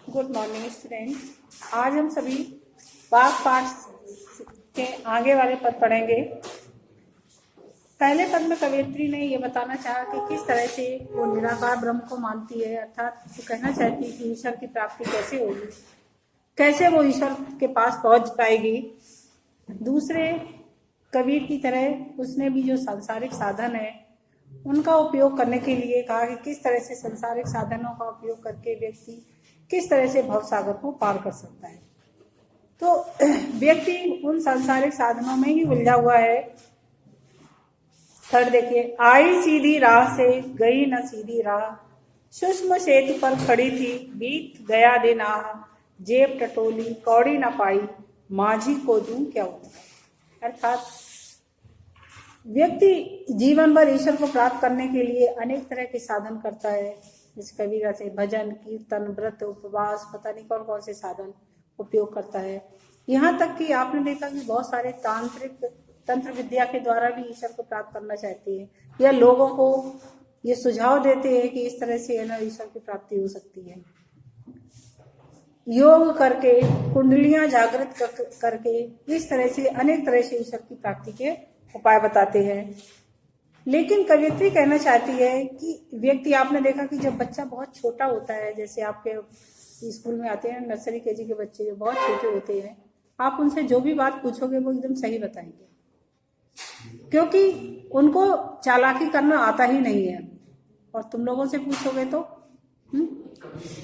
Good morning students. आज हम सभी वाक पाठ के आगे वाले पद पढ़ेंगे। पहले पद में कवयित्री ने यह बताना चाहा कि किस तरह से वो निराकार ब्रह्म को मानती है, अर्थात वो कहना चाहती है कि ईश्वर की प्राप्ति कैसे होगी, कैसे वो ईश्वर के पास पहुंच पाएगी। दूसरे कबीर की तरह उसने भी जो सांसारिक साधन है उनका उपयोग करने के लिए कहा कि किस तरह से सांसारिक साधनों का उपयोग करके व्यक्ति किस तरह से भवसागर को पार कर सकता है। तो व्यक्ति उन सांसारिक साधनों में ही उलझा हुआ है। थर्ड देखिए, आई सीधी राह से गई न सीधी राह, सूक्ष्म सेतु पर खड़ी थी बीत गया दिन आह, जेब टटोली कौड़ी न पाई, माझी को दूं क्या उत्तर। अर्थात व्यक्ति जीवन भर ईश्वर को प्राप्त करने के लिए अनेक तरह के साधन करता है, जैसे कबीरा से भजन कीर्तन व्रत उपवास पता नहीं कौन कौन से साधन उपयोग करता है। यहाँ तक कि आपने देखा कि बहुत सारे तंत्र विद्या के द्वारा भी ईश्वर को प्राप्त करना चाहते हैं, या लोगों को ये सुझाव देते हैं कि इस तरह से है ना ईश्वर की प्राप्ति हो सकती है। योग करके कुंडलियां जागृत करके इस तरह से अनेक तरह से ईश्वर की प्राप्ति के उपाय बताते हैं। लेकिन कवयित्री कहना चाहती है कि व्यक्ति, आपने देखा कि जब बच्चा बहुत छोटा होता है, जैसे आपके स्कूल में आते हैं नर्सरी केजी के बच्चे जो बहुत छोटे होते हैं, आप उनसे जो भी बात पूछोगे वो एकदम सही बताएंगे, क्योंकि उनको चालाकी करना आता ही नहीं है। और तुम लोगों से पूछोगे तो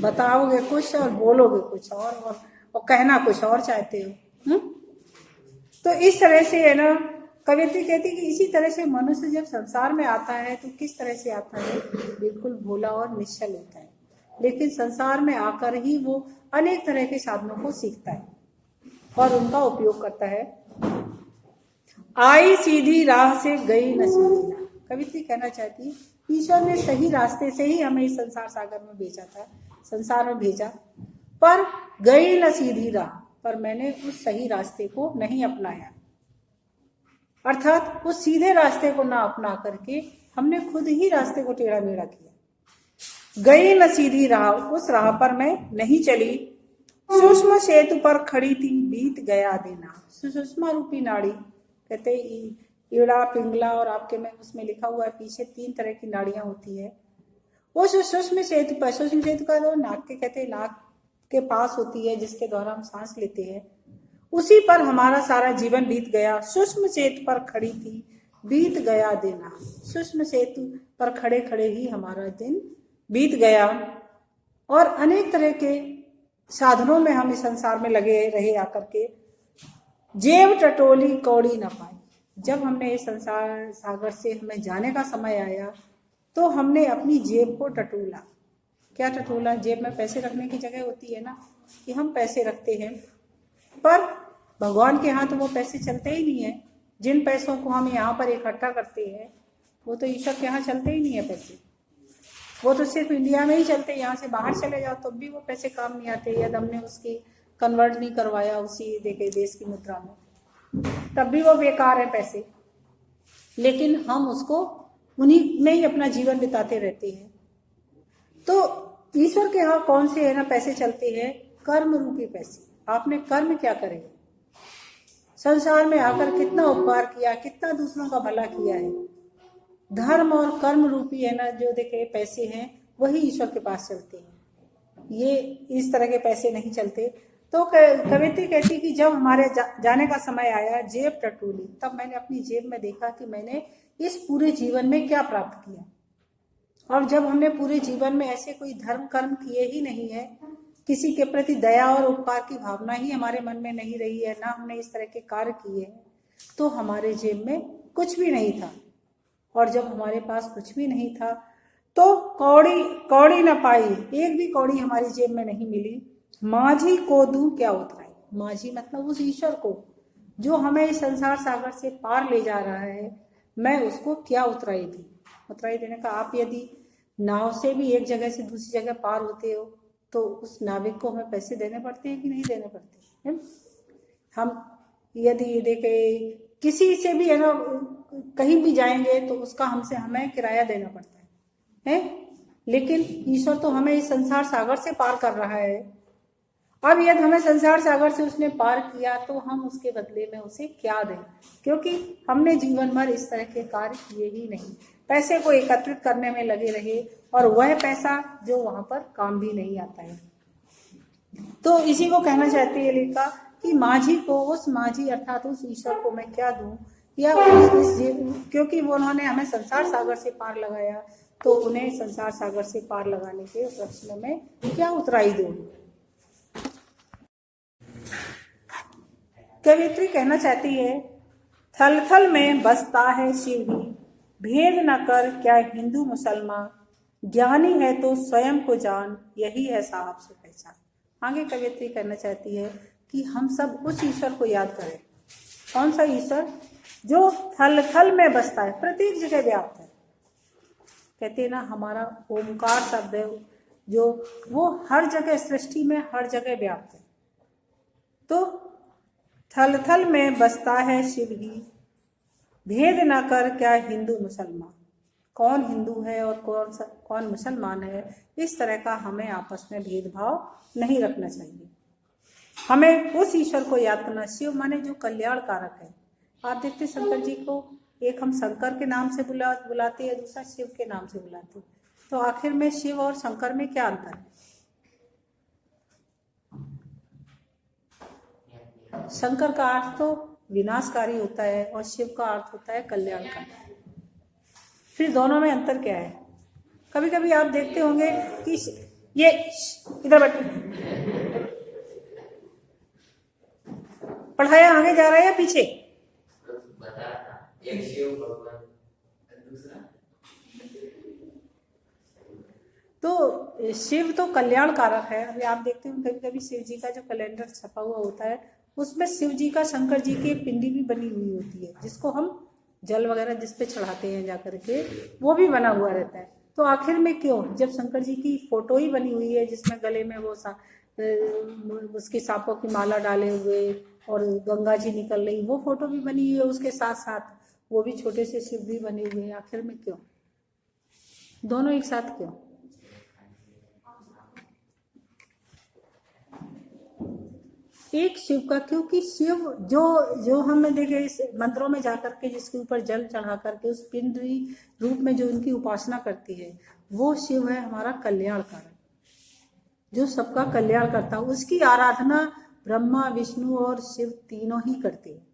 बताओगे कुछ और बोलोगे कुछ और कहना कुछ और चाहते हो। तो इस तरह से है ना, कवयित्री कहती कि इसी तरह से मनुष्य जब संसार में आता है तो किस तरह से आता है, बिल्कुल भोला और निश्चल होता है, लेकिन संसार में आकर ही वो अनेक तरह के साधनों को सीखता है और उनका उपयोग करता है। आई सीधी राह से गई न सीधी राह, कवयित्री कहना चाहती है ईश्वर ने सही रास्ते से ही हमें इस संसार सागर में भेजा था, संसार में भेजा, पर गई न सीधी राह, पर मैंने उस सही रास्ते को नहीं अपनाया। अर्थात उस सीधे रास्ते को ना अपना करके हमने खुद ही रास्ते को टेढ़ा मेढ़ा किया। गई न सीधी राह, उस राह पर मैं नहीं चली, सूक्ष्म सेतु पर खड़ी थी बीत गया देना। सुषमा रूपी नाड़ी, कहते ईड़ा पिंगला, और आपके में उसमें लिखा हुआ है पीछे 3 तरह की नाड़ियां होती है। वो सूक्ष्म सेतु पर, सूक्ष्म सेतु का तो नाक के कहते नाक के पास होती है जिसके द्वारा हम सांस लेते हैं, उसी पर हमारा सारा जीवन बीत गया। सूक्ष्म सेतु पर खड़ी थी बीत गया देना, सूक्ष्म सेतु पर खड़े खड़े ही हमारा दिन बीत गया। और अनेक तरह के साधनों में हम इस संसार में लगे रहे आकर के, जेब टटोली कौड़ी न पाई। जब हमने इस संसार सागर से हमें जाने का समय आया तो हमने अपनी जेब को टटोला। क्या टटोला? जेब में पैसे रखने की जगह होती है ना, कि हम पैसे रखते हैं, पर भगवान के यहाँ तो वो पैसे चलते ही नहीं है। जिन पैसों को हम यहाँ पर इकट्ठा करते हैं वो तो ईश्वर के यहाँ चलते ही नहीं है पैसे, वो तो सिर्फ इंडिया में ही चलते हैं। यहाँ से बाहर चले जाओ तब भी वो पैसे काम नहीं आते, यदि हमने उसकी कन्वर्ट नहीं करवाया उसी देश की मुद्रा में, तब भी वो बेकार है पैसे। लेकिन हम उसको उन्हीं में ही अपना जीवन बिताते रहते हैं। तो ईश्वर के यहाँ कौन से है ना पैसे चलते हैं? कर्म रूपी पैसे। आपने कर्म क्या करे, संसार में आकर कितना उपकार किया, कितना दूसरों का भला किया है। धर्म और कर्म रूपी है ना जो देखे पैसे हैं, वही ईश्वर के पास चलते हैं, ये इस तरह के पैसे नहीं चलते। तो कवयित्री कहती कि जब हमारे जाने का समय आया, जेब टटोली, तब मैंने अपनी जेब में देखा कि मैंने इस पूरे जीवन में क्या प्राप्त किया। और जब हमने पूरे जीवन में ऐसे कोई धर्म कर्म किए ही नहीं है, किसी के प्रति दया और उपकार की भावना ही हमारे मन में नहीं रही है, ना हमने इस तरह के कार्य किए हैं, तो हमारे जेब में कुछ भी नहीं था। और जब हमारे पास कुछ भी नहीं था तो कौड़ी न पाई, एक भी कौड़ी हमारी जेब में नहीं मिली। माझी को दूं क्या उतराई, माझी मतलब उस ईश्वर को जो हमें इस संसार सागर से पार ले जा रहा है, मैं उसको क्या उतराई दी। उतराई देने का, आप यदि नाव से भी एक जगह से दूसरी जगह पार होते हो तो उस नाविक को हमें पैसे देने पड़ते हैं कि नहीं देने पड़ते हैं? हम यदि देखे किसी से भी है ना कहीं भी जाएंगे तो उसका हमें किराया देना पड़ता है? लेकिन ईश्वर तो हमें इस संसार सागर से पार कर रहा है, अब यदि हमें संसार सागर से उसने पार किया तो हम उसके बदले में उसे क्या दें, क्योंकि हमने जीवन भर इस तरह के कार्य किए ही नहीं, पैसे को एकत्रित करने में लगे रहे और वह पैसा जो वहां पर काम भी नहीं आता है। तो इसी को कहना चाहती है लेखिका कि माझी को, उस माझी अर्थात उस ईश्वर को मैं क्या दूं, या क्योंकि वो उन्होंने हमें संसार सागर से पार लगाया तो उन्हें संसार सागर से पार लगाने के प्रश्न में क्या उतराई दूं। कवियत्री कहना चाहती है, थल थल में बसता है शिव ही, भेद न कर क्या हिंदू मुसलमान, ज्ञानी है तो स्वयं को जान, यही है साहब से पहचान। आगे कवियत्री कहना चाहती है कि हम सब उस ईश्वर को याद करें। कौन सा ईश्वर? जो थल थल में बसता है, प्रत्येक जगह व्याप्त है। कहते हैं ना, हमारा ओमकार शब्द है जो वो हर जगह सृष्टि में हर जगह व्याप्त है। तो थल थल में बसता है शिव ही, भेद न कर क्या हिंदू मुसलमान, कौन हिंदू है और कौन मुसलमान है, इस तरह का हमें आपस में भेदभाव नहीं रखना चाहिए। हमें उस ईश्वर को याद करना। शिव माने जो कल्याण कारक है। आप देखते शंकर जी को एक हम शंकर के नाम से बुलाते हैं, दूसरा शिव के नाम से बुलाते हैं। तो आखिर में शिव और शंकर में क्या अंतर है? शंकर का अर्थ तो विनाशकारी होता है और शिव का अर्थ होता है कल्याणकारी। फिर दोनों में अंतर क्या है? कभी कभी आप देखते होंगे कि ये इधर बैठो, पढ़ाया आगे जा रहा है या पीछे? एक शिव भगवान, दूसरा तो शिव तो कल्याण कारक है। अभी आप देखते हो कभी कभी शिव जी का जो कैलेंडर छपा हुआ होता है उसमें शिव जी का शंकर जी की पिंडी भी बनी हुई होती है, जिसको हम जल वगैरह जिस पे चढ़ाते हैं जाकर के, वो भी बना हुआ रहता है। तो आखिर में क्यों, जब शंकर जी की फोटो ही बनी हुई है जिसमें गले में वो उसकी सांपों की माला डाले हुए और गंगा जी निकल रही, वो फोटो भी बनी हुई है, उसके साथ साथ वो भी छोटे से शिव भी बने हुए हैं। आखिर में क्यों दोनों एक साथ क्यों? एक शिव का, क्योंकि शिव जो हमें देखे इस मंत्रों में जाकर के जिसके ऊपर जल चढ़ा करके उस पिंड रूप में जो उनकी उपासना करती है, वो शिव है हमारा कल्याण कारक, जो सबका कल्याण करता है। उसकी आराधना ब्रह्मा विष्णु और शिव तीनों ही करते हैं।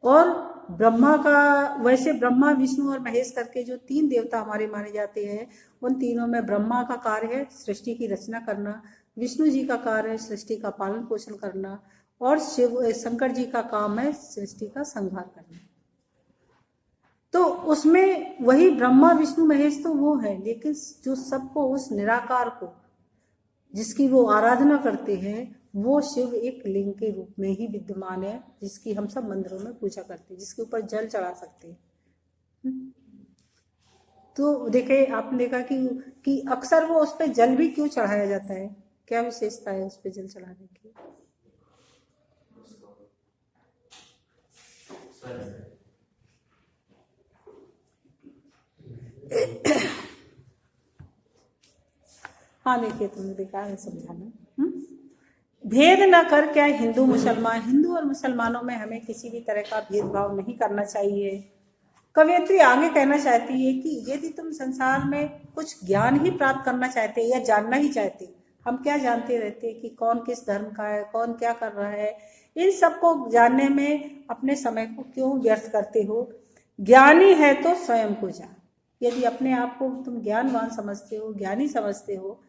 और ब्रह्मा का, वैसे ब्रह्मा विष्णु और महेश करके जो तीन देवता हमारे माने जाते हैं, उन तीनों में ब्रह्मा का कार्य है सृष्टि की रचना करना, विष्णु जी का कार्य है सृष्टि का पालन पोषण करना, और शंकर जी का काम है सृष्टि का संहार करना। तो उसमें वही ब्रह्मा विष्णु महेश तो वो है, लेकिन जो सबको उस निराकार को जिसकी वो आराधना करते हैं, वो शिव एक लिंग के रूप में ही विद्यमान है, जिसकी हम सब मंदिरों में पूजा करते हैं, जिसके ऊपर जल चढ़ा सकते हैं। तो देखे, आपने देखा कि अक्सर वो उस पर जल भी क्यों चढ़ाया जाता है? क्या विशेषता है उस पर जल चढ़ाने की? हाँ देखिए, तुमने देखा है समझाना। भेद न कर क्या हिंदू मुसलमान, हिंदू और मुसलमानों में हमें किसी भी तरह का भेदभाव नहीं करना चाहिए। कवियत्री आगे कहना चाहती है कि यदि तुम संसार में कुछ ज्ञान ही प्राप्त करना चाहते या जानना ही चाहते, हम क्या जानते रहते हैं कि कौन किस धर्म का है, कौन क्या कर रहा है, इन सबको जानने में अपने समय को क्यों व्यर्थ करते हो? ज्ञानी है तो स्वयं को जान। यदि अपने आप को तुम ज्ञानवान समझते हो, ज्ञानी समझते हो,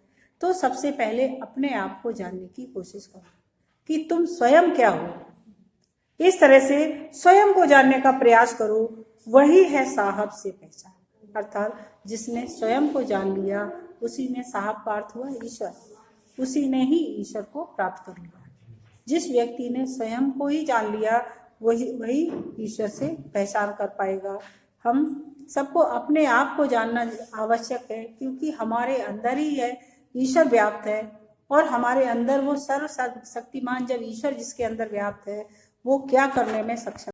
तो सबसे पहले अपने आप को जानने की कोशिश करो कि तुम स्वयं क्या हो। इस तरह से स्वयं को जानने का प्रयास करो, वही है साहब से पहचान। अर्थात जिसने स्वयं को जान लिया उसी ने, साहब का अर्थ हुआ ईश्वर, उसी ने ही ईश्वर को प्राप्त कर लिया। जिस व्यक्ति ने स्वयं को ही जान लिया वही ईश्वर से पहचान कर पाएगा। हम सबको अपने आप को जानना आवश्यक है, क्योंकि हमारे अंदर ही है ईश्वर व्याप्त है, और हमारे अंदर वो सर्व शक्तिमान जब ईश्वर जिसके अंदर व्याप्त है, वो क्या करने में सक्षम